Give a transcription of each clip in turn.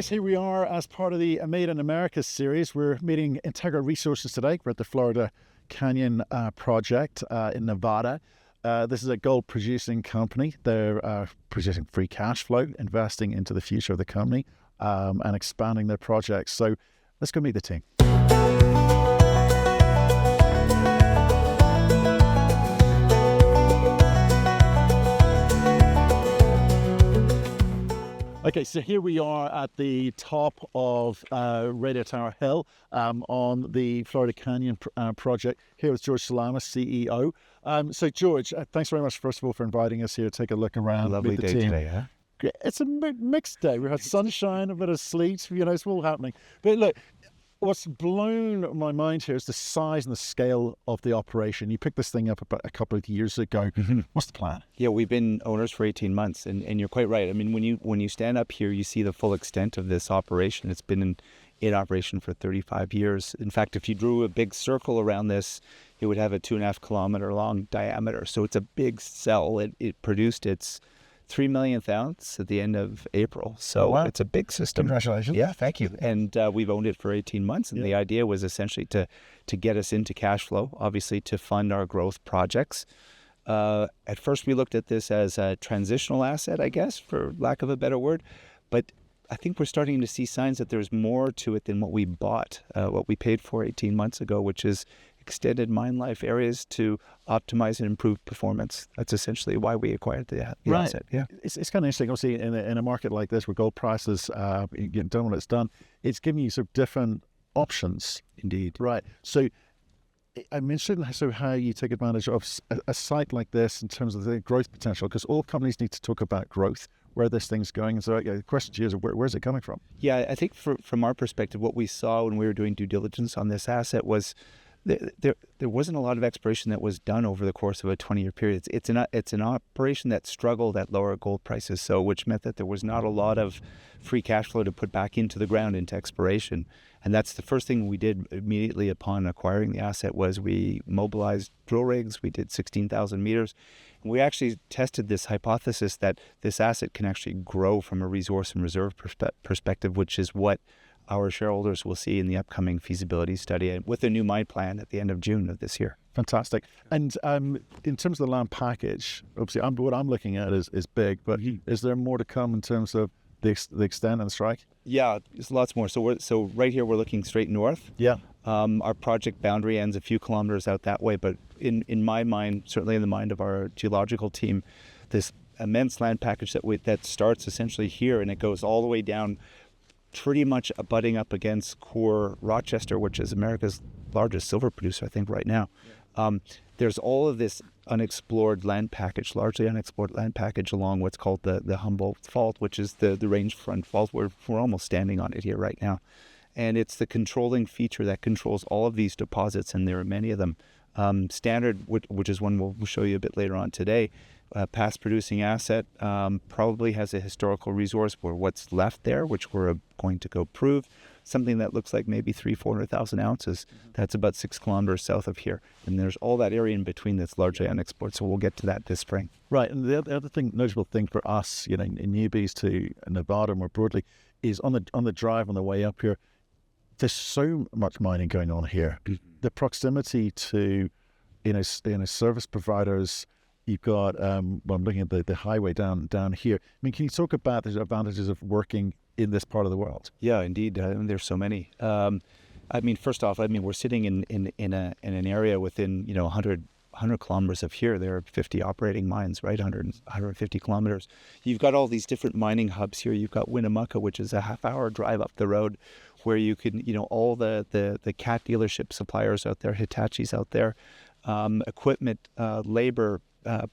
guys, here we are as part of the Made in America series. We're meeting Integra Resources today. We're at the Florida Canyon project in Nevada. This is a gold producing company. They're producing free cash flow, investing into the future of the company and expanding their projects. So let's go meet the team. Okay, so here we are at the top of Radio Tower Hill on the Florida Canyon project. Here with George Salamis, CEO. So George, thanks very much, first of all, for inviting us here to take a look around. Lovely with the day team today, huh? It's a mixed day. We had sunshine, a bit of sleet, it's all happening. But look, what's blown my mind here is the size and the scale of the operation. You picked this thing up about a couple of years ago. What's the plan? Yeah, we've been owners for 18 months, and you're quite right. I mean, when you stand up here, you see the full extent of this operation. It's been in operation for 35 years. In fact, if you drew a big circle around this, it would have a 2.5 kilometer long diameter. So it's a big cell. It produced its 3 millionth ounce at the end of April. So wow. It's a big system. Congratulations. Yeah, thank you. And we've owned it for 18 months. And the idea was essentially to get us into cash flow, obviously to fund our growth projects. At first, we looked at this as a transitional asset, I guess, for lack of a better word. But I think we're starting to see signs that there's more to it than what we bought, what we paid for 18 months ago, which is extended mine life areas to optimize and improve performance. That's essentially why we acquired the asset. Yeah, it's kind of interesting. Obviously, in a market like this where gold prices done what it's done, it's giving you sort of different options. Indeed. Right. So I'm interested in how you take advantage of a site like this in terms of the growth potential, because all companies need to talk about growth, where this thing's going. And so the question to you is, where's it coming from? Yeah, I think from our perspective, what we saw when we were doing due diligence on this asset was there wasn't a lot of exploration that was done over the course of a 20-year period. It's an operation that struggled at lower gold prices, so which meant that there was not a lot of free cash flow to put back into the ground, into exploration. And that's the first thing we did immediately upon acquiring the asset was we mobilized drill rigs. We did 16,000 meters. And we actually tested this hypothesis that this asset can actually grow from a resource and reserve perspective, which is what our shareholders will see in the upcoming feasibility study with a new mine plan at the end of June of this year. Fantastic. And in terms of the land package, obviously what I'm looking at is big, but is there more to come in terms of the extent and the strike? Yeah, there's lots more. So right here we're looking straight north. Yeah. Our project boundary ends a few kilometers out that way, but in my mind, certainly in the mind of our geological team, this immense land package that starts essentially here and it goes all the way down, pretty much abutting up against Core Rochester, which is America's largest silver producer, I think, right now. Yeah. There's all of this unexplored land package, largely unexplored land package along what's called the Humboldt Fault, which is the range front fault. We're almost standing on it here right now. And it's the controlling feature that controls all of these deposits, and there are many of them. Standard, which is one we'll show you a bit later on today, past producing asset, probably has a historical resource where what's left there, which we're going to go prove, something that looks like maybe 300,000-400,000 ounces. That's about 6 kilometers south of here. And there's all that area in between that's largely unexplored. So we'll get to that this spring. Right. And the other notable thing for us, newbies to Nevada more broadly, is on the drive on the way up here, there's so much mining going on here. The proximity to, service providers. You've got, I'm looking at the highway down here. I mean, can you talk about the advantages of working in this part of the world? Yeah, indeed. There's so many. First off, we're sitting in an area within 100 kilometers of here. There are 50 operating mines, right? 150 kilometers. You've got all these different mining hubs here. You've got Winnemucca, which is a half-hour drive up the road, where you can, all the cat dealership suppliers out there, Hitachi's out there, equipment, labor,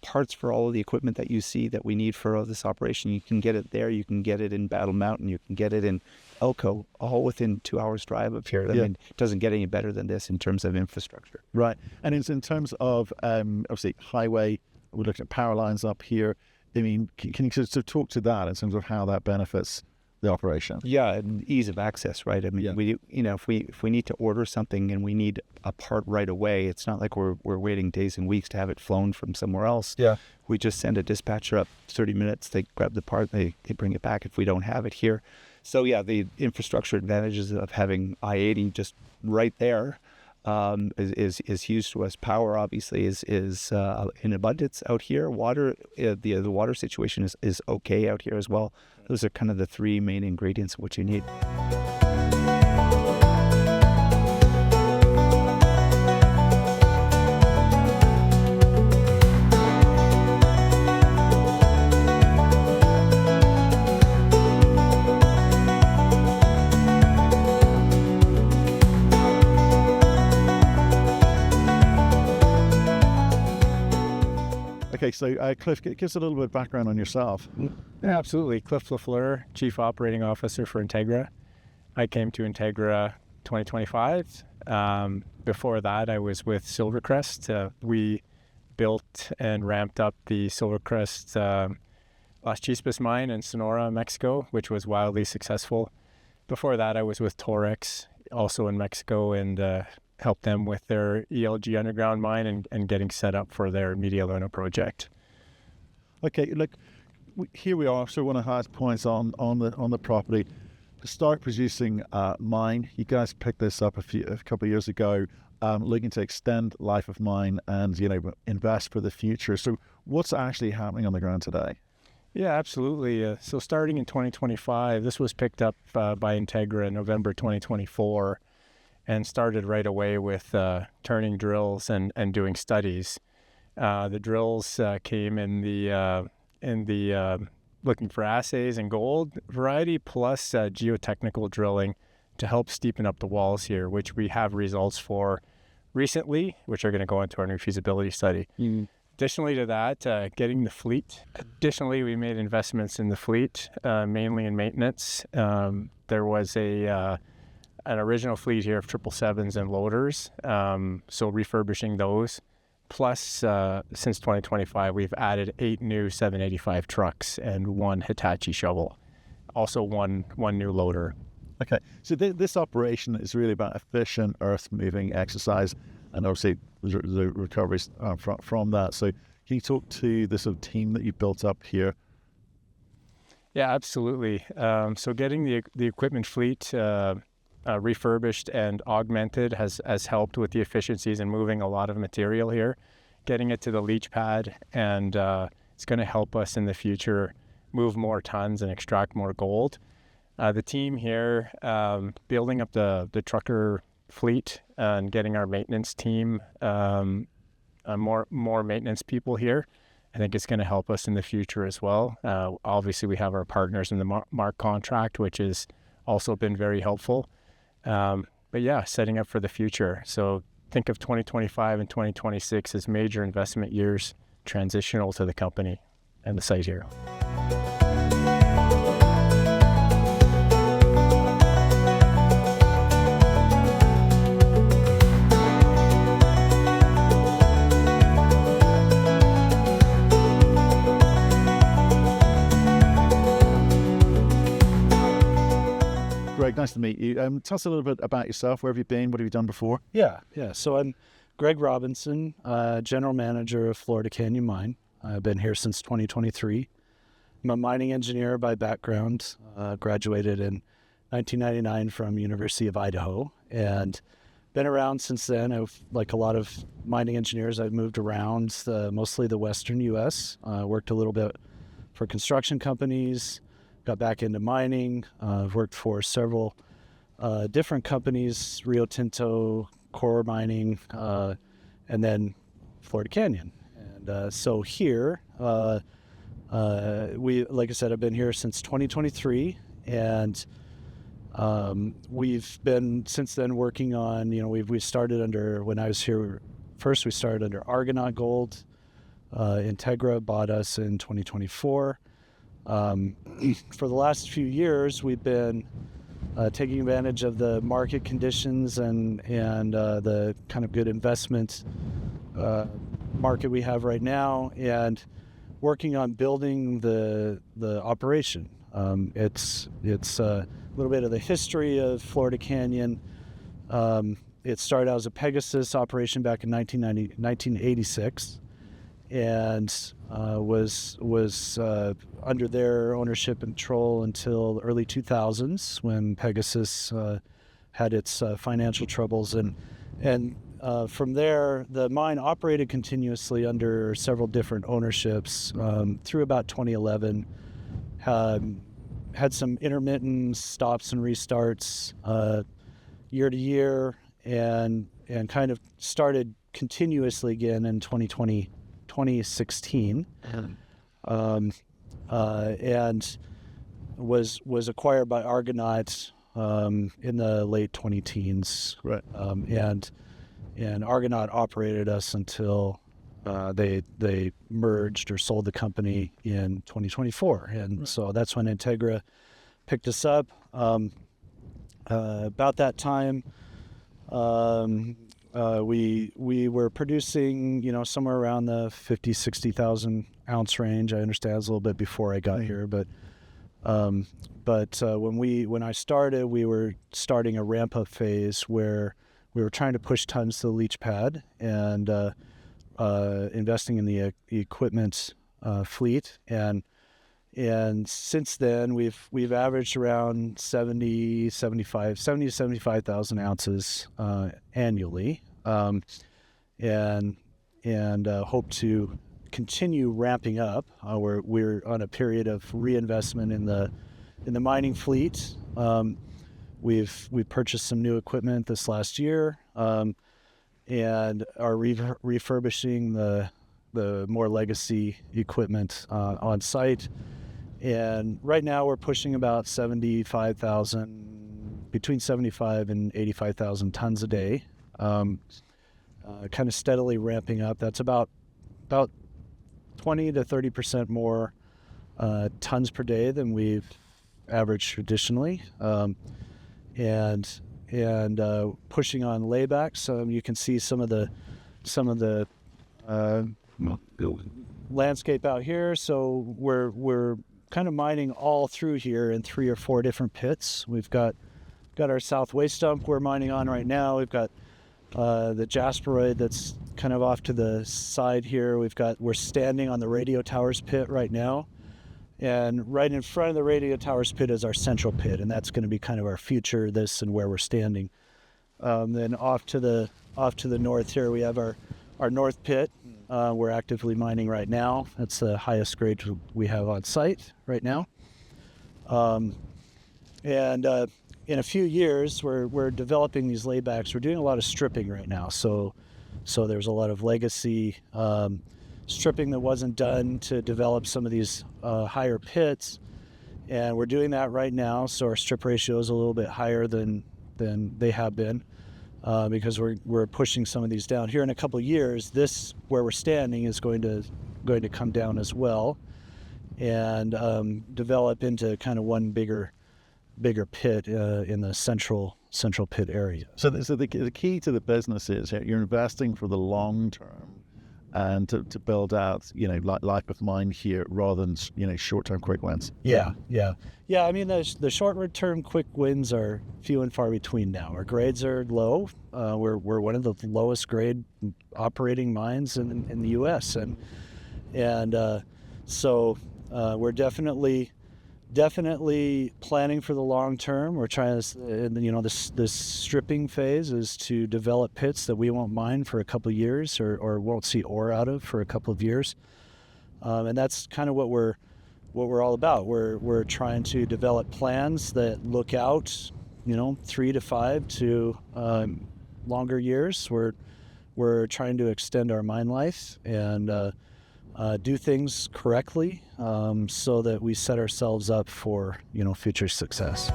parts for all of the equipment that you see that we need for this operation. You can get it there. You can get it in Battle Mountain. You can get it in Elko, all within 2 hours drive of here. I mean, it doesn't get any better than this in terms of infrastructure. Right. And in terms of, obviously, highway, we're looking at power lines up here. I mean, can you sort of talk to that in terms of how that benefits the operation? Yeah, and ease of access, right? I mean, we, if we need to order something and we need a part right away, it's not like we're waiting days and weeks to have it flown from somewhere else. Yeah, we just send a dispatcher up 30 minutes. They grab the part, they bring it back if we don't have it here. So yeah, the infrastructure advantages of having I-80 just right there is huge to us. Power obviously is in abundance out here. Water, the water situation is okay out here as well. Those are kind of the three main ingredients of what you need. Okay, so Cliff, give us a little bit of background on yourself. Yeah, absolutely. Cliff LaFleur, Chief Operating Officer for Integra. I came to Integra 2025. Before that, I was with Silvercrest. We built and ramped up the Silvercrest Las Chispas mine in Sonora, Mexico, which was wildly successful. Before that, I was with Torex, also in Mexico, and help them with their ELG underground mine and getting set up for their Media Luna project. Okay, look, here we are. So one of the highest points on the property to start producing mine. You guys picked this up a couple of years ago, looking to extend life of mine and invest for the future. So what's actually happening on the ground today? Yeah, absolutely. So starting in 2025, this was picked up by Integra in November 2024. And started right away with turning drills and doing studies. The drills came in the looking for assays and gold variety, plus geotechnical drilling to help steepen up the walls here, which we have results for recently, which are going to go into our new feasibility study. Additionally to that, getting the fleet. Additionally, we made investments in the fleet, mainly in maintenance. There was an original fleet here of 777s and loaders, so refurbishing those. Plus, since 2025, we've added 8 new 785 trucks and 1 Hitachi shovel, also one new loader. Okay, so this operation is really about efficient earth-moving exercise, and obviously the recoveries from that. So can you talk to the sort of team that you built up here? Yeah, absolutely. So getting the equipment fleet refurbished and augmented has helped with the efficiencies in moving a lot of material here, getting it to the leach pad, and it's going to help us in the future move more tons and extract more gold. The team here, building up the trucker fleet and getting our maintenance team, more maintenance people here, I think it's going to help us in the future as well. Obviously, we have our partners in the Mark contract, which has also been very helpful. But yeah, setting up for the future. So think of 2025 and 2026 as major investment years, transitional to the company and the site here. Greg, nice to meet you. Tell us a little bit about yourself. Where have you been? What have you done before? Yeah. So I'm Greg Robinson, General Manager of Florida Canyon Mine. I've been here since 2023. I'm a mining engineer by background, graduated in 1999 from University of Idaho, and been around since then. I've, like a lot of mining engineers, I've moved around, mostly the Western U.S., worked a little bit for construction companies, got back into mining. I've worked for several different companies, Rio Tinto, Core Mining, and then Florida Canyon. And so here, like I said, I've been here since 2023, and we've been since then working on, we started under, when I was here first, we started under Argonaut Gold. Integra bought us in 2024. For the last few years, we've been taking advantage of the market conditions and the kind of good investment market we have right now, and working on building the operation. It's a little bit of the history of Florida Canyon. It started out as a Pegasus operation back in 1986. and was under their ownership and control until the early 2000s when Pegasus had its financial troubles, and from there the mine operated continuously under several different ownerships through about 2011. Had some intermittent stops and restarts year to year, and kind of started continuously again in 2016, and was acquired by Argonaut in the late 2010s. Right. And Argonaut operated us until they merged or sold the company in 2024, and so that's when Integra picked us up. About that time, we were producing, somewhere around the 50,000-60,000 ounce range. I understand it was a little bit before I got here, but when I started, we were starting a ramp up phase where we were trying to push tons to the leach pad and investing in the equipment fleet, and since then we've averaged around 70 to 75,000 ounces annually, and hope to continue ramping up. We're on a period of reinvestment in the mining fleet. We purchased some new equipment this last year, and are refurbishing the more legacy equipment on site. And right now we're pushing about between 75 and 85,000 tons a day, kind of steadily ramping up. That's about 20 to 30% more tons per day than we've averaged traditionally, and pushing on laybacks. You can see some of the landscape out here. So we're kind of mining all through here in 3 or 4 different pits. We've got our south waste dump we're mining on right now. We've got the Jasperoid that's kind of off to the side here. We're standing on the Radio Towers pit right now, and right in front of the Radio Towers pit is our central pit, and that's going to be kind of our future, and where we're standing. Then off to the north here, we have our north pit. We're actively mining right now. That's the highest grade we have on site right now. And in a few years, we're developing these laybacks. We're doing a lot of stripping right now. So there's a lot of legacy stripping that wasn't done to develop some of these higher pits, and we're doing that right now. So our strip ratio is a little bit higher than they have been. Because we're pushing some of these down. Here in a couple of years, this where we're standing is going to come down as well, and develop into kind of one bigger pit in the central pit area. So the key to the business is you're investing for the long term, and to build out life of mine here rather than short-term quick wins. Yeah. I mean, the short-term quick wins are few and far between now. Our grades are low. We're one of the lowest grade operating mines in the U.S. and so we're definitely planning for the long term. We're trying to, this stripping phase is to develop pits that we won't mine for a couple of years or won't see ore out of for a couple of years, and that's kind of what we're all about. We're trying to develop plans that look out, 3 to 5 to longer years. We're trying to extend our mine life and do things correctly, so that we set ourselves up for future success.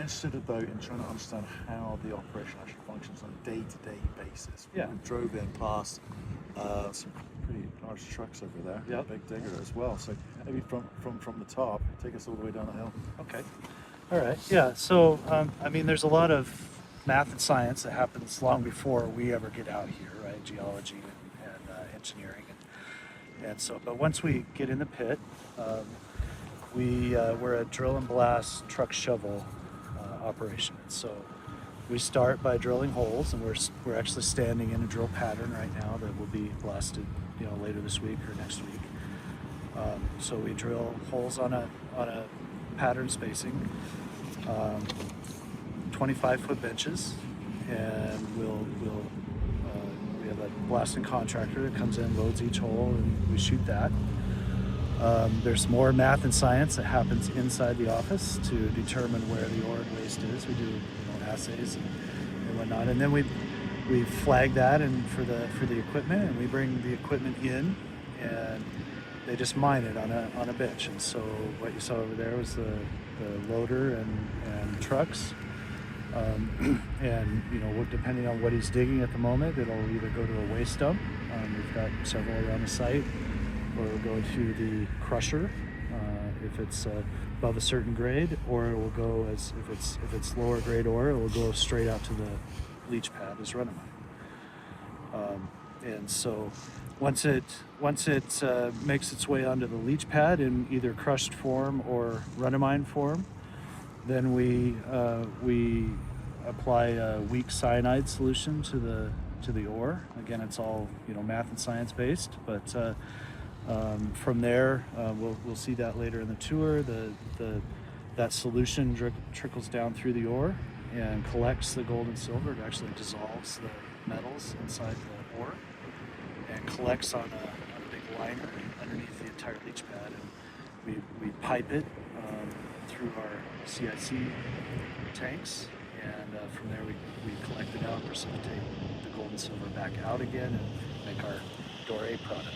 interested about in trying to understand how the operation actually functions on a day-to-day basis. Yeah. We drove in past some pretty large trucks over there, Yep. a big digger as well. So maybe from the top, take us all the way down the hill. Okay. All right. Yeah. So, I mean, there's a lot of math and science that happens long before we ever get out here, right? Geology and engineering. And so, but once we get in the pit, we're a drill and blast truck shovel operation. So we start by drilling holes, and we're actually standing in a drill pattern right now that will be blasted, later this week or next week. So we drill holes on a pattern spacing, 25-foot benches, and we have a blasting contractor that comes in, loads each hole, and we shoot that. There's more math and science that happens inside the office to determine where the ore and waste is. We do assays and whatnot, and then we flag that and for the equipment, and we bring the equipment in, and they just mine it on a bench. And so what you saw over there was the loader and trucks. And depending on what he's digging at the moment, it'll either go to a waste dump. We've got several around the site, or it'll go to the crusher if it's above a certain grade, or it will go if it's lower grade ore, it will go straight out to the leach pad as run-of-mine. And so once it makes its way onto the leach pad in either crushed form or run-of-mine form, then we apply a weak cyanide solution to the ore. Again, it's all math and science based, but from there we'll see that later in the tour. That solution trickles down through the ore and collects the gold and silver. It actually dissolves the metals inside the ore and collects on a big liner underneath the entire leach pad, and we pipe it through our CIC tanks, and from there we collect it out, precipitate the gold and silver back out again, and make our doré product.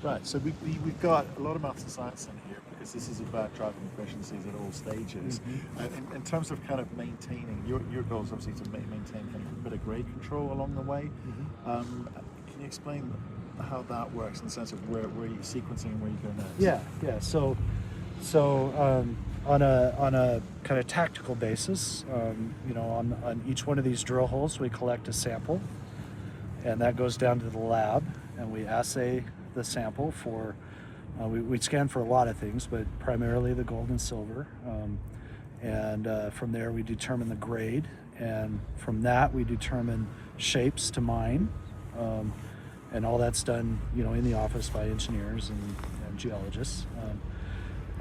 Right, so we've got a lot of maths and science in here, because this is about driving efficiencies at all stages. Mm-hmm. In terms of kind of maintaining, your goal is obviously to maintain kind of a bit of grade control along the way. Mm-hmm. Can you explain how that works in the sense of where you're sequencing and where you go next? Yeah. So on a kind of tactical basis, on each one of these drill holes, we collect a sample, and that goes down to the lab, and we assay the sample for, we scan for a lot of things, but primarily the gold and silver. And from there we determine the grade, and from that we determine shapes to mine. And all that's done, in the office by engineers and geologists.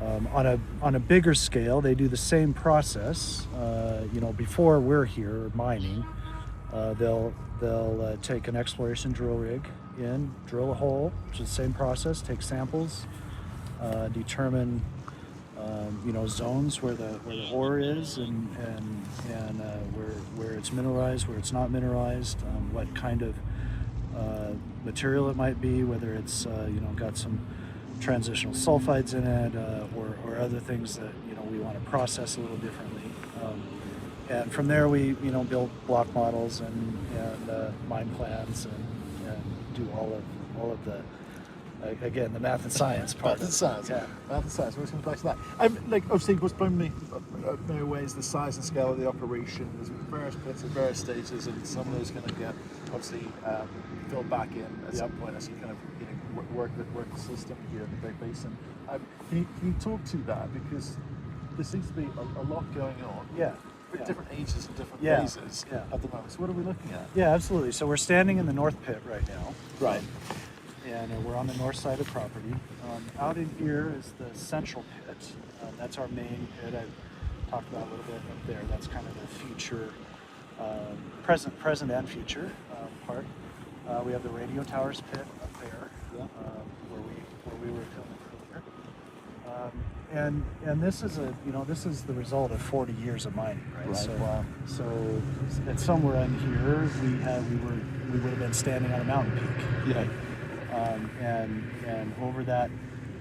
On a bigger scale, they do the same process. Before we're here mining, they'll take an exploration drill rig in, drill a hole, which is the same process, take samples, determine zones where the ore is, and where it's mineralized, where it's not mineralized, what kind of material it might be, whether it's got some transitional sulfides in it, or other things that we want to process a little differently. And from there we build block models and mine plans and do all of the again the math and science part. Math and science. Yeah. Math and science. We're going to back to that. Obviously, what's blown me away is the size and scale of the operation. There's various bits at various stages, and some of those going to get obviously filled back in at some point as you kind of work the system here in the Big Basin. Can you talk to that, because there seems to be a lot going on. Yeah. Different ages and different phases at the moment. So what are we looking at? Yeah, absolutely. So we're standing in the north pit right now. Right. And we're on the north side of the property. Out in here is the central pit. That's our main pit. I talked about a little bit up there. That's kind of the future, present and future part. We have the radio towers pit up there, where we were filming earlier. And this is this is the result of 40 years of mining, right? So at somewhere in here we would have been standing on a mountain peak. Yeah. And over that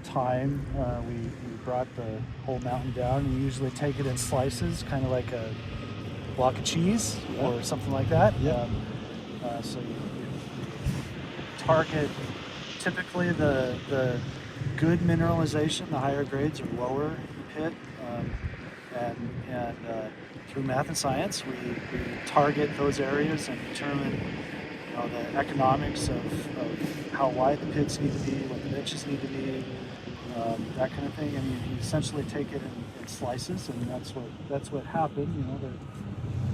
time, we brought the whole mountain down, and we usually take it in slices, kind of like a block of cheese or something like that. So you target typically the good mineralization. The higher grades are lower in the pit, and through math and science, we target those areas and determine the economics of how wide the pits need to be, what the benches need to be, that kind of thing. And you essentially take it in slices, and that's what happened.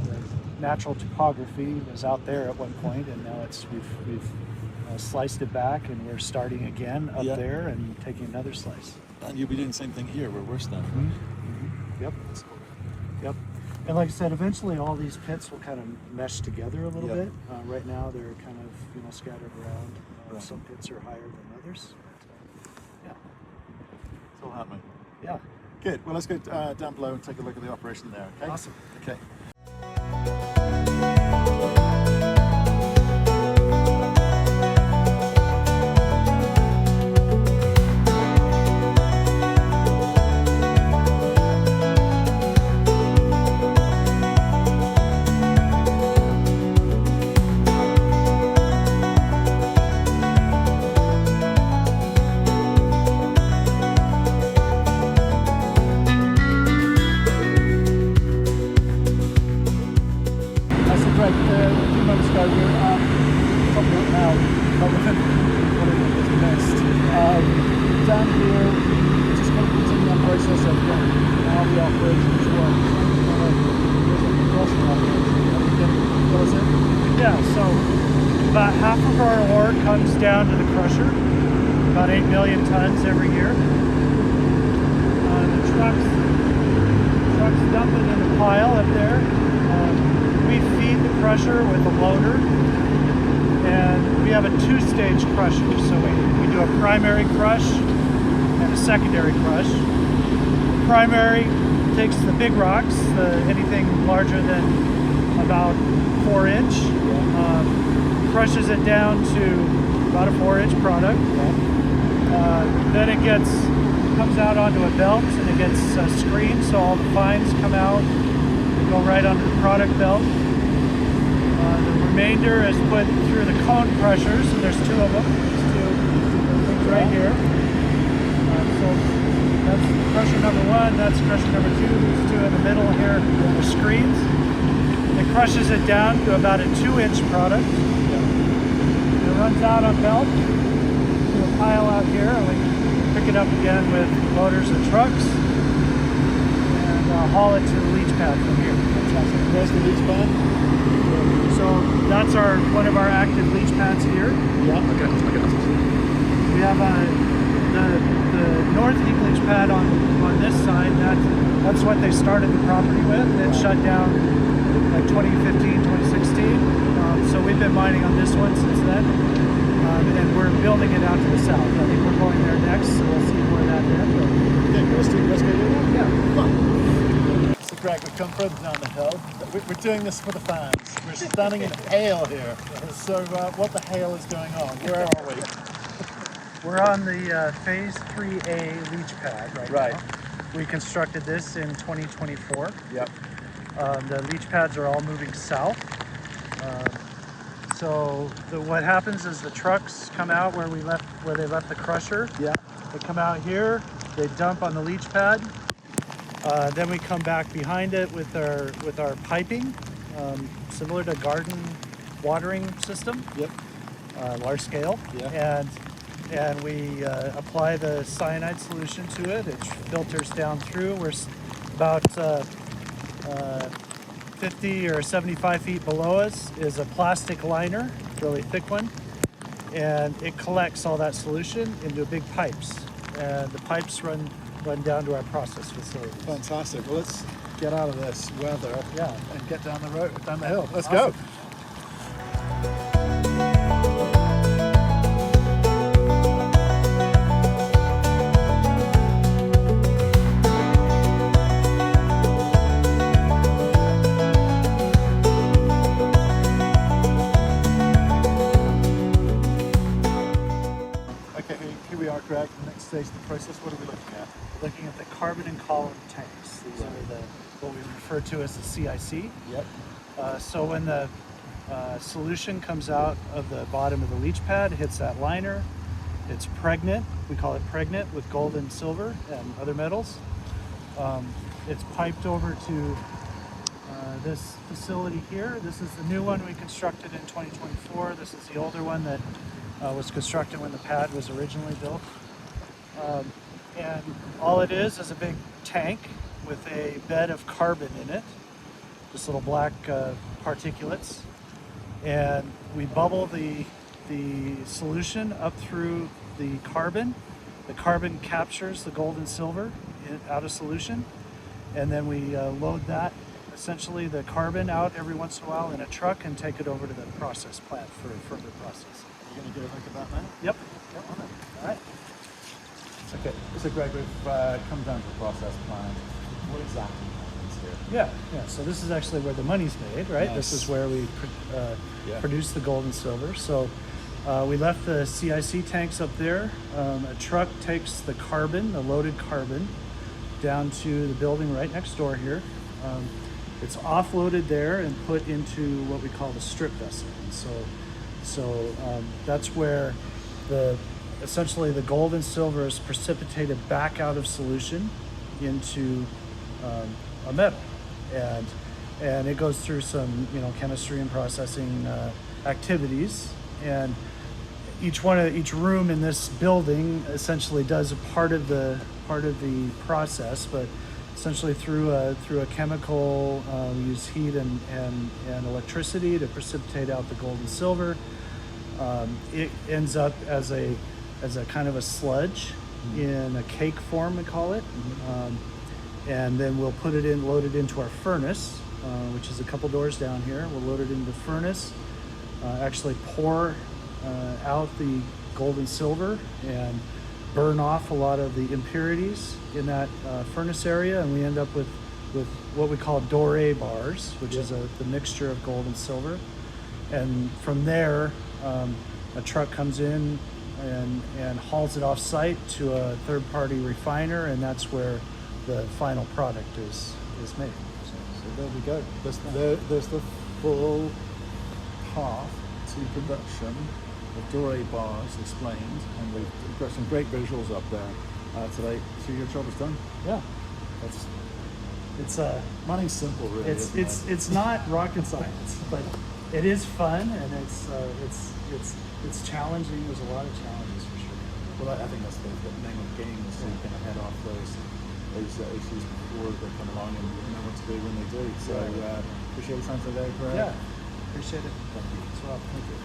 The natural topography was out there at one point, and now we've sliced it back, and we're starting again up there and taking another slice. And you'll be doing the same thing here where we're standing. Yep. Yep. And like I said, eventually all these pits will kind of mesh together a little bit. Right now they're kind of scattered around. Some pits are higher than others. Yeah. It's all happening. Yeah. Good. Well, let's go down below and take a look at the operation there. Okay. Awesome. Okay. Down here, just going to continue that process of how the operations work. Yeah, so about half of our ore comes down to the crusher, about 8 million tons every year. The trucks dump it in a pile up there. We feed the crusher with a loader, and we have a two-stage crusher. So we do a primary crush and a secondary crush. The primary takes the big rocks, anything larger than about 4 inch, crushes it down to about a 4-inch product. Then it comes out onto a belt, and it gets screened, so all the fines come out and go right onto the product belt. The remainder is put through the cone crushers, and there's 2 of them. These 2 things right here. So that's crusher number 1, that's crusher number 2. These 2 in the middle here are screens. It crushes it down to about a 2-inch product. It runs out on belt to a pile out here, and we pick it up again with loaders and trucks and haul it to the leach pad from here. Where's the leach pad? So that's one of our active leach pads here. Yeah. Okay. We have the north heap leach pad on this side. That's what they started the property with. It shut down like 2015, 2016. So we've been mining on this one since then, and we're building it out to the south. I think we're going there next, so we'll see where that ends. Okay, let's go do that. Yeah. Fun. So Greg, we've come further down the hill. We're doing this for the fans. We're standing in hail here. So what the hail is going on? Where are we? We're on the Phase 3A leach pad right now. We constructed this in 2024. Yep. The leach pads are all moving south. So what happens is the trucks come out where they left the crusher. Yeah. They come out here, they dump on the leach pad. Then we come back behind it with our piping, similar to garden watering system. Yep. Large scale. Yeah. And we apply the cyanide solution to it. It filters down through. We're about 50 or 75 feet below us is a plastic liner, really thick one, and it collects all that solution into big pipes. And the pipes run down to our process facility. Fantastic. Well, let's get out of this weather and get down the hill. Let's Awesome. go. we are, Greg. The next stage of the process, what are we looking at? Looking at the carbon and column tanks. These are what we refer to as the CIC. Yep. So when the solution comes out of the bottom of the leach pad, hits that liner, it's pregnant. We call it pregnant with gold and silver and other metals. It's piped over to this facility here. This is the new one we constructed in 2024. This is the older one that was constructed when the pad was originally built. And all it is a big tank with a bed of carbon in it, just little black particulates. And we bubble the solution up through the carbon. The carbon captures the gold and silver out of solution. And then we load that, essentially the carbon, out every once in a while in a truck and take it over to the process plant for further processing. You're going to get a look at that now? Yep. All right. Okay, so Greg, we've come down to the process plant. What exactly happens here? Yeah. So this is actually where the money's made, right? Nice. This is where we produce the gold and silver. So we left the CIC tanks up there. A truck takes the carbon, the loaded carbon, down to the building right next door here. It's offloaded there and put into what we call the strip vessel. And so that's where essentially the gold and silver is precipitated back out of solution into a metal, and it goes through some chemistry and processing activities, and each room in this building essentially does a part of the process, but essentially through a chemical, we use heat and electricity to precipitate out the gold and silver. It ends up as a kind of a sludge in a cake form, we call it. And then we'll load it into our furnace, which is a couple doors down here. We'll load it into the furnace, actually pour out the gold and silver and burn off a lot of the impurities in that furnace area, and we end up with what we call doré bars, which is the mixture of gold and silver. And from there, a truck comes in and hauls it off site to a third-party refiner, and that's where the final product is made. So there we go. There's the full path to production of doré bars explained, and we've got some great visuals up there today. So your job is done. Yeah. It's money's simple, really. It's not rocket science, but it is fun, and it's challenging. There's a lot of challenges for sure. Well, I think that's the name of the game, is to kind of head off those issues before they come along and know what to do when they do. So appreciate the time today, Greg. Yeah, appreciate it. Thank you. As well. Thank you.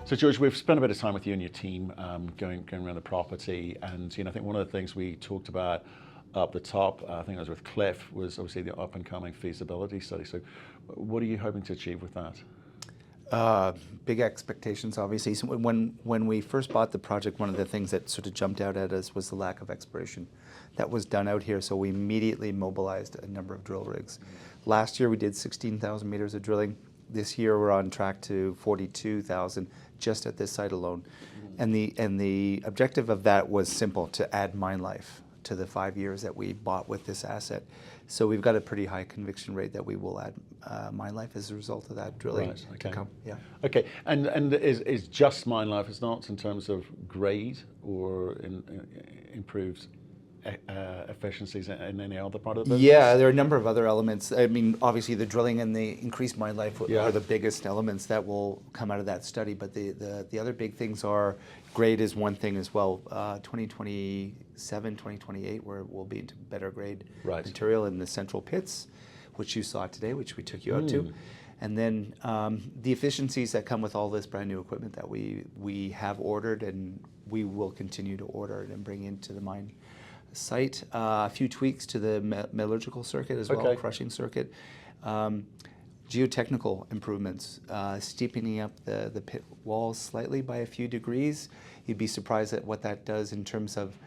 So George, we've spent a bit of time with you and your team going around the property, and I think one of the things we talked about up the top, I think it was with Cliff, was obviously the up and coming feasibility study. So what are you hoping to achieve with that? Big expectations, obviously. So when we first bought the project, one of the things that sort of jumped out at us was the lack of exploration that was done out here. So we immediately mobilized a number of drill rigs. Last year we did 16,000 meters of drilling. This year we're on track to 42,000 just at this site alone. And the objective of that was simple: to add mine life to the 5 years that we bought with this asset. So we've got a pretty high conviction rate that we will add mine life as a result of that drilling to come. Yeah. Okay, and is just mine life, it's not in terms of grade or improved efficiencies in any other part of the business? Yeah, there are a number of other elements. I mean, obviously the drilling and the increased mine life are the biggest elements that will come out of that study, but the other big things are grade is one thing as well. 2027, 2028, where we'll be into better grade material in the central pits, which you saw today, which we took you out to. And then the efficiencies that come with all this brand new equipment that we have ordered and we will continue to order and bring into the mine. site. A few tweaks to the metallurgical circuit as well, Okay. crushing circuit. Geotechnical improvements, steepening up the pit walls slightly by a few degrees. You'd be surprised at what that does in terms of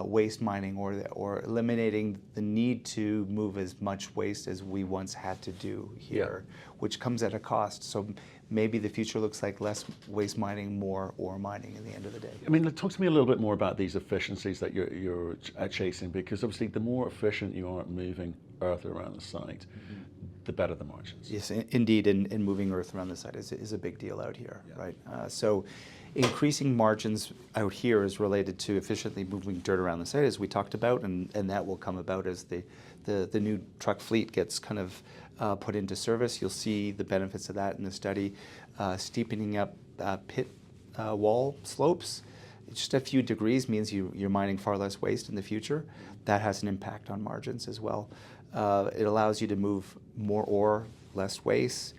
waste mining or eliminating the need to move as much waste as we once had to do here, which comes at a cost. So maybe the future looks like less waste mining, more ore mining in the end of the day. I mean, talk to me a little bit more about these efficiencies that you're chasing, because obviously the more efficient you are at moving earth around the site, the better the margins. Yes, indeed, and moving earth around the site is a big deal out here, right? So increasing margins out here is related to efficiently moving dirt around the site, as we talked about, and that will come about as the new truck fleet gets kind of put into service. You'll see the benefits of that in the study. Steepening up pit wall slopes, just a few degrees means you're mining far less waste in the future. That has an impact on margins as well. It allows you to move more ore, less waste,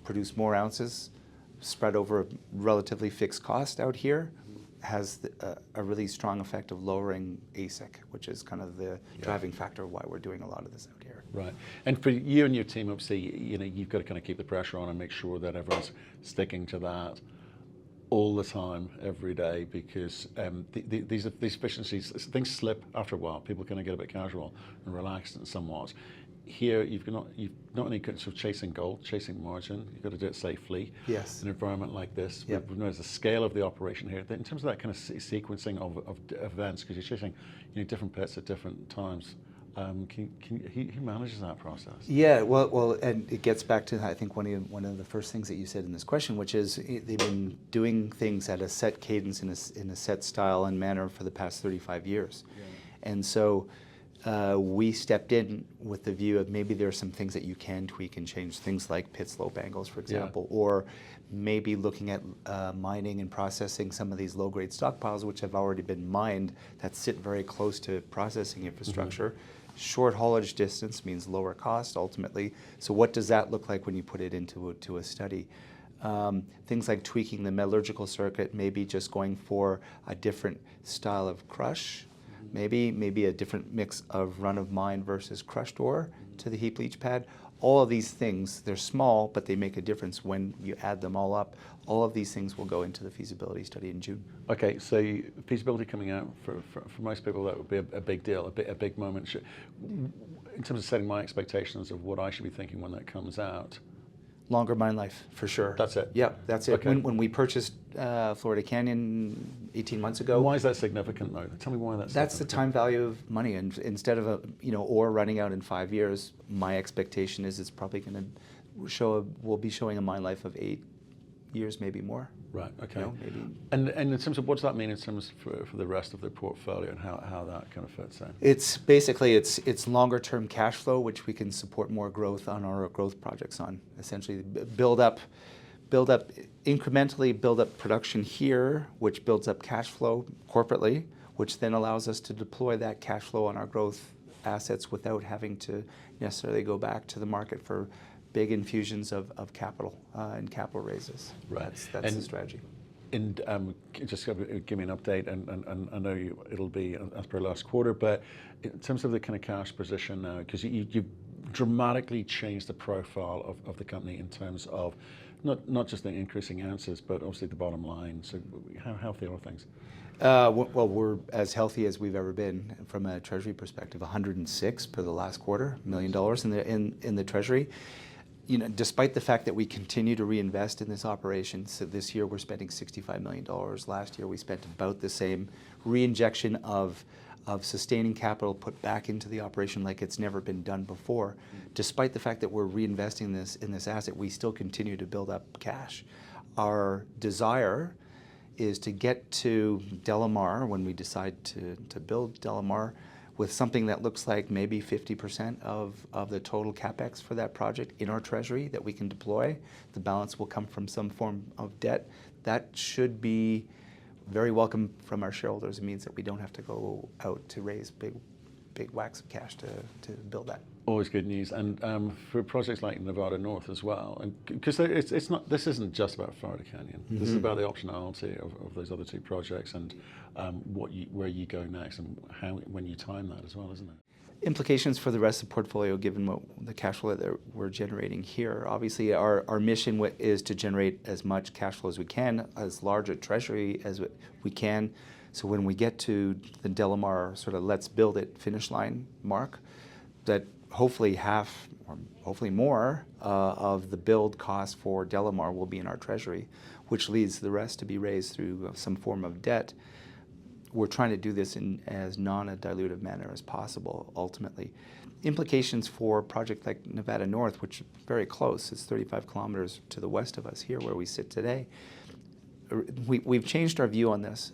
produce more ounces, spread over a relatively fixed cost out here. Has a really strong effect of lowering AISC, which is kind of the driving factor of why we're doing a lot of this out here. Right. And for you and your team, obviously, you've got to kind of keep the pressure on and make sure that everyone's sticking to that all the time, every day, because these efficiencies, things slip after a while. People kind of get a bit casual and relaxed and somewhat. Here, you've not only sort of chasing gold, chasing margin, you've got to do it safely. Yes. In an environment like this, Yep. we've noticed the scale of the operation here. In terms of that kind of sequencing of events, because you're chasing different pits at different times, who manages that process? Yeah, well, and it gets back to, I think, one of the first things that you said in this question, which is they've been doing things at a set cadence in a set style and manner for the past 35 years. Yeah. And so we stepped in with the view of maybe there are some things that you can tweak and change, things like pit slope angles, for example, or maybe looking at mining and processing some of these low-grade stockpiles, which have already been mined, that sit very close to processing infrastructure. Mm-hmm. Short haulage distance means lower cost ultimately. So what does that look like when you put it into a study? Things like tweaking the metallurgical circuit, maybe just going for a different style of crush, maybe a different mix of run-of-mine versus crushed ore to the heap leach pad. All of these things, they're small, but they make a difference when you add them all up. All of these things will go into the feasibility study in June. Okay, so feasibility coming out, for most people that would be a big deal, a big moment. In terms of setting my expectations of what I should be thinking when that comes out. Longer mine life, for sure. That's it? Yeah, that's it. Okay. When we purchased Florida Canyon 18 months ago. Why is that significant, though? Tell me why that's the significant. time value of money. And instead of ore running out in 5 years, my expectation is it's probably going to we'll be showing a mine life of 8 years, maybe more. Right, okay. Maybe. And in terms of, what does that mean in terms for the rest of the portfolio and how that kind of fits in? It's basically, it's longer term cash flow, which we can support more growth on our growth projects on. Essentially incrementally build up production here, which builds up cash flow corporately, which then allows us to deploy that cash flow on our growth assets without having to necessarily go back to the market for big infusions of capital and capital raises. Right. That's the strategy. And just give me an update, and I know it'll be as per last quarter, but in terms of the kind of cash position now, because you dramatically changed the profile of the company in terms of not just the increasing ounces, but obviously the bottom line. So how healthy are things? Well, we're as healthy as we've ever been from a treasury perspective. 106 per the last quarter, $1 million in the treasury. Despite the fact that we continue to reinvest in this operation, so this year we're spending $65 million. Last year we spent about the same. Reinjection of sustaining capital put back into the operation like it's never been done before. Despite the fact that we're reinvesting in this asset, we still continue to build up cash. Our desire is to get to Delamar, when we decide to build Delamar, with something that looks like maybe 50% of the total capex for that project in our treasury that we can deploy. The balance will come from some form of debt. That should be very welcome from our shareholders. It means that we don't have to go out to raise big big whacks of cash to build that. Always good news, and for projects like Nevada North as well, and because it's not. This isn't just about Florida Canyon. Mm-hmm. This is about the optionality of those other two projects and where you go next and when you time that as well, isn't it? Implications for the rest of the portfolio, given what the cash flow that we're generating here. Obviously, our mission is to generate as much cash flow as we can, as large a treasury as we can. So when we get to the Delamar sort of let's build it finish line mark, that hopefully half or hopefully more of the build cost for Delamar will be in our treasury, which leads the rest to be raised through some form of debt. We're trying to do this in as non-dilutive manner as possible, ultimately. Implications for a project like Nevada North, which is very close, it's 35 kilometers to the west of us here where we sit today. We've changed our view on this.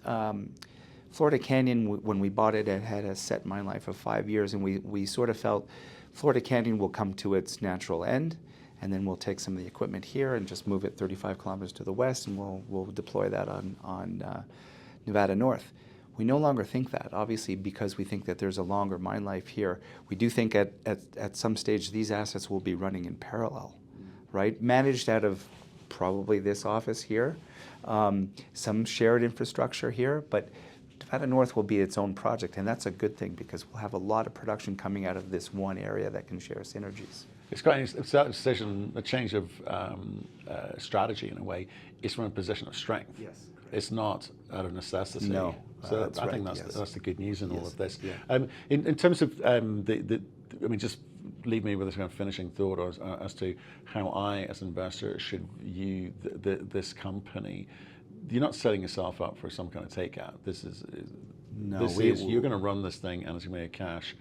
Florida Canyon, when we bought it, it had a set mine life of 5 years, and we sort of felt Florida Canyon will come to its natural end, and then we'll take some of the equipment here and just move it 35 kilometers to the west, and we'll deploy that on Nevada North. We no longer think that, obviously, because we think that there's a longer mine life here. We do think at some stage these assets will be running in parallel, right? Managed out of probably this office here, some shared infrastructure here, but Nevada North will be its own project, and that's a good thing because we'll have a lot of production coming out of this one area that can share synergies. It's quite a decision, a change of strategy in a way. It's from a position of strength. Yes. It's not out of necessity. No, so that's I think right, that's the good news in all of this. Yeah. In terms of I mean, just leave me with this kind of finishing thought as to how I, as an investor, should view this company. You're not setting yourself up for some kind of takeout. You're going to run this thing, and it's going to be a cash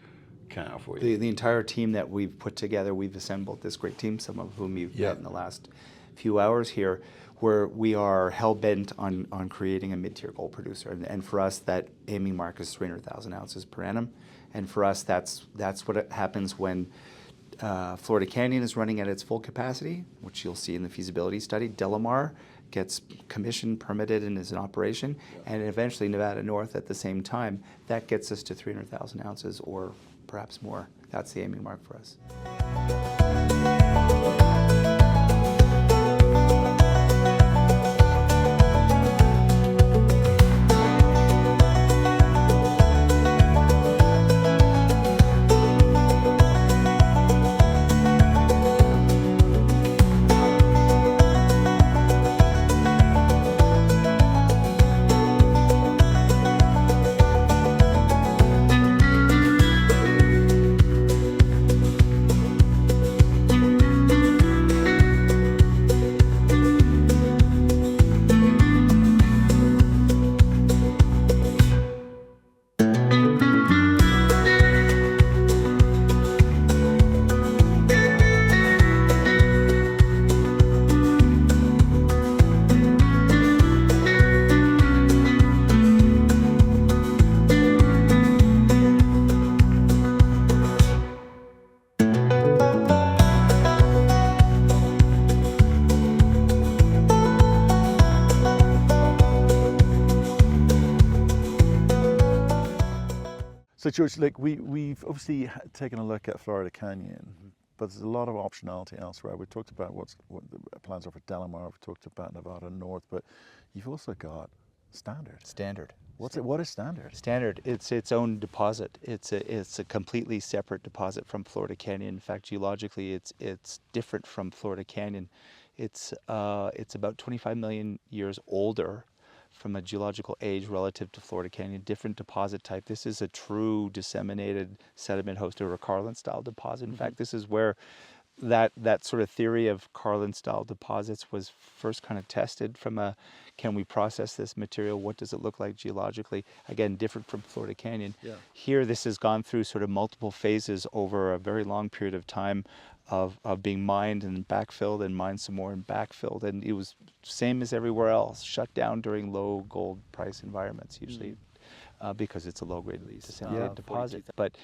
cow for you. The entire team that we've put together, we've assembled this great team, some of whom you've met in the last few hours here, where we are hell-bent on creating a mid-tier gold producer. And for us, that aiming mark is 300,000 ounces per annum. And for us, that's what happens when Florida Canyon is running at its full capacity, which you'll see in the feasibility study. Delamar gets commissioned, permitted, and is in operation. And eventually Nevada North at the same time. That gets us to 300,000 ounces or perhaps more. That's the aiming mark for us. So George, look, we've obviously taken a look at Florida Canyon, but there's a lot of optionality elsewhere. We talked about what the plans are for Delamar. We've talked about Nevada North, but you've also got Standard. What is Standard? Standard, it's its own deposit. It's a completely separate deposit from Florida Canyon. In fact, geologically, it's different from Florida Canyon. It's about 25 million years older from a geological age relative to Florida Canyon, different deposit type. This is a true disseminated sediment host or a Carlin-style deposit. In fact, this is where that sort of theory of Carlin-style deposits was first kind of tested from a, can we process this material? What does it look like geologically? Again, different from Florida Canyon. Yeah. Here, this has gone through sort of multiple phases over a very long period of time of being mined and backfilled and mined some more and backfilled. And it was same as everywhere else, shut down during low gold price environments, usually because it's a low-grade disseminated deposit. But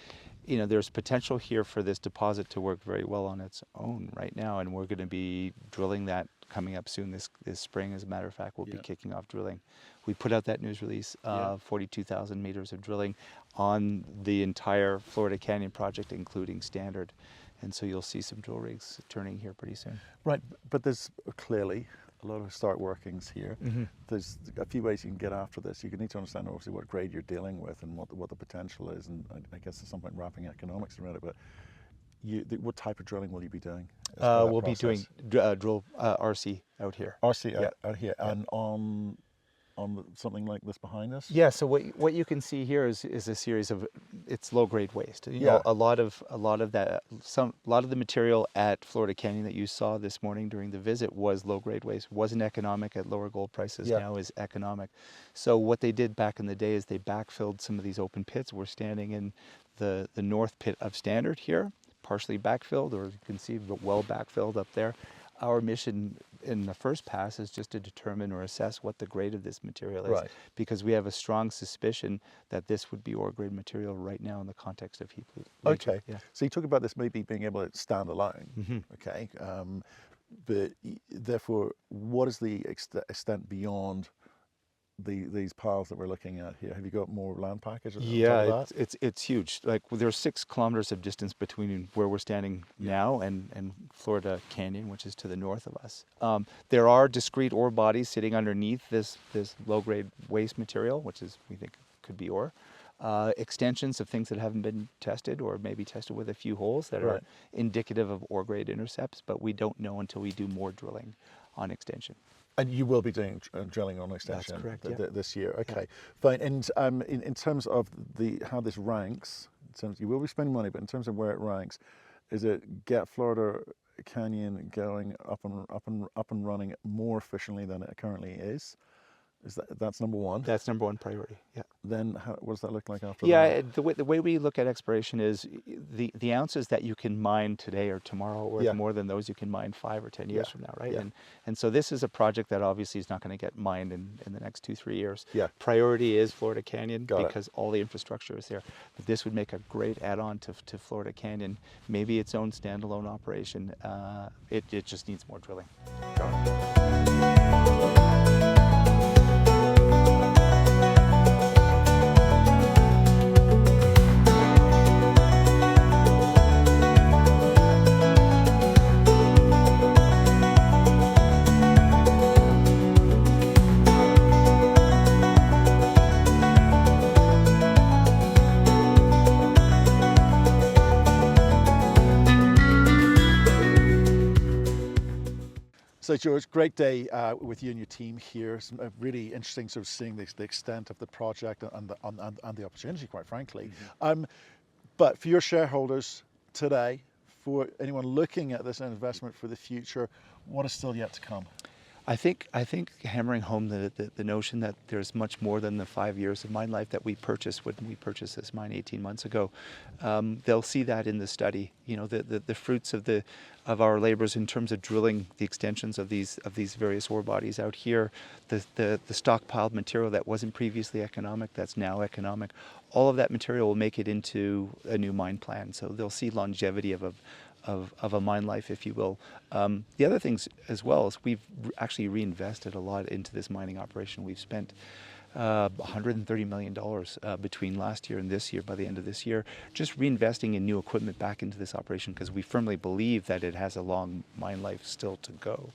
you know, there's potential here for this deposit to work very well on its own right now, and we're going to be drilling that coming up soon this spring. As a matter of fact, we'll be kicking off drilling. We put out that news release, 42,000 meters of drilling on the entire Florida Canyon project, including standard. And so you'll see some drill rigs turning here pretty soon. Right, but there's clearly a lot of historic workings here. There's a few ways you can get after this. You need to understand obviously what grade you're dealing with and what the potential is, and I guess at some point wrapping economics around it. But what type of drilling will you be doing? We'll be doing drill RC out here. RC out here, and on something like this behind us. Yeah. So what you can see here is a series of it's low grade waste. You know, a lot of the material at Florida Canyon that you saw this morning during the visit was low grade waste. Wasn't economic at lower gold prices. Now is economic. So what they did back in the day is they backfilled some of these open pits. We're standing in the north pit of Standard here, partially backfilled, or you can see well backfilled up there. Our mission in the first pass is just to determine or assess what the grade of this material is, because we have a strong suspicion that this would be ore grade material right now in the context of heap leaching. Okay, so you talk about this maybe being able to stand alone, okay, but therefore, what is the extent beyond these piles that we're looking at here? Have you got more land package? Yeah, it's huge. Like there's 6 kilometers of distance between where we're standing now and Florida Canyon, which is to the north of us. There are discrete ore bodies sitting underneath this low grade waste material, which is we think could be ore. Extensions of things that haven't been tested, or maybe tested with a few holes that are indicative of ore grade intercepts, but we don't know until we do more drilling on extension. And you will be doing drilling on extension. That's correct, this year. Okay, fine. And in terms of how this ranks, in terms you will be spending money, but in terms of where it ranks, is it get Florida Canyon going up and running more efficiently than it currently is? That's number one? That's number one priority. Yeah. Then what does that look like after that? Yeah, the way we look at exploration is the ounces that you can mine today or tomorrow are worth more than those you can mine 5 or 10 years from now, right? And so this is a project that obviously is not going to get mined in the next 2-3 years. Priority is Florida Canyon because all the infrastructure is there. But this would make a great add-on to Florida Canyon, maybe its own standalone operation. It just needs more drilling. Got it. So George, great day with you and your team here. Some really interesting sort of seeing the extent of the project and the opportunity, quite frankly. But for your shareholders today, for anyone looking at this investment for the future, what is still yet to come? I think hammering home the notion that there's much more than the 5 years of mine life that we purchased when we purchased this mine 18 months ago. They'll see that in the study. You know, the fruits of our labors in terms of drilling the extensions of these various ore bodies out here, the stockpiled material that wasn't previously economic, that's now economic. All of that material will make it into a new mine plan. So they'll see longevity of a mine life, if you will. The other things as well is we've actually reinvested a lot into this mining operation. We've spent $130 million between last year and this year, by the end of this year, just reinvesting in new equipment back into this operation because we firmly believe that it has a long mine life still to go.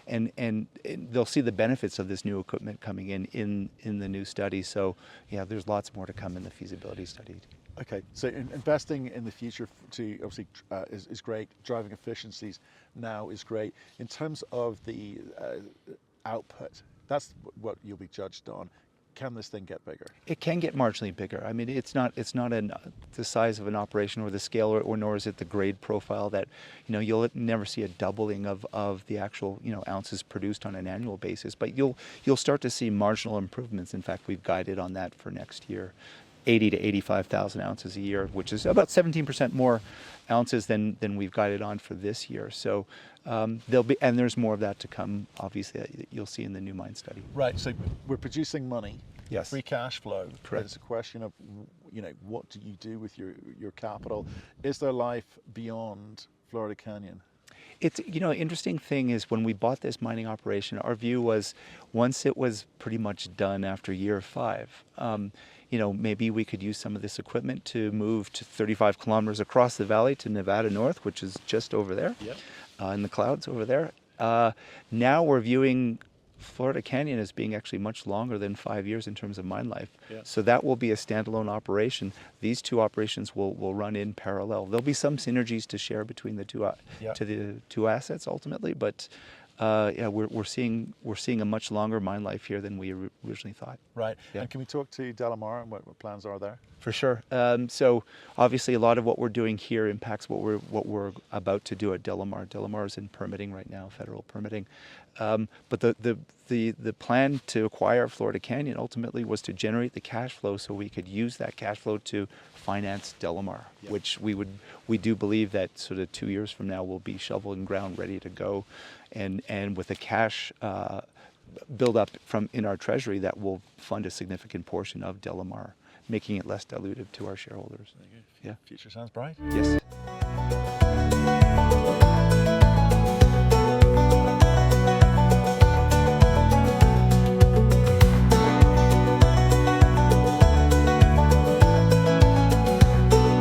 And they'll see the benefits of this new equipment coming in the new study. So yeah, there's lots more to come in the feasibility study. Okay, so investing in the future to obviously is great. Driving efficiencies now is great. In terms of the output, that's what you'll be judged on. Can this thing get bigger? It can get marginally bigger. I mean, it's not the size of an operation or the scale, or nor is it the grade profile that, you know, you'll never see a doubling of the actual, you know, ounces produced on an annual basis. But you'll start to see marginal improvements. In fact, we've guided on that for next year. 80 to 85,000 ounces a year, which is about 17% more ounces than we've guided on for this year. So there's more of that to come, obviously, that you'll see in the new mine study. Right, so we're producing money, yes, free cash flow. Correct. It's a question of, you know, what do you do with your capital? Is there life beyond Florida Canyon? It's, interesting thing is when we bought this mining operation, our view was once it was pretty much done after year 5, maybe we could use some of this equipment to move to 35 kilometers across the valley to Nevada North, which is just over there, in the clouds over there. Now we're viewing Florida Canyon as being actually much longer than 5 years in terms of mine life. So that will be a standalone operation. These two operations will run in parallel. There'll be some synergies to share between the two assets ultimately, but we're seeing a much longer mine life here than we originally thought. Right. Yeah. And can we talk to Delamar and what plans are there? For sure. So obviously a lot of what we're doing here impacts what we're about to do at Delamar. Delamar is in permitting right now, federal permitting. But the plan to acquire Florida Canyon ultimately was to generate the cash flow so we could use that cash flow to finance Delamar, which we do believe that sort of 2 years from now will be shovel and ground ready to go, and with the cash build up from in our treasury that will fund a significant portion of Delamar, making it less dilutive to our shareholders. Future sounds bright. Yes.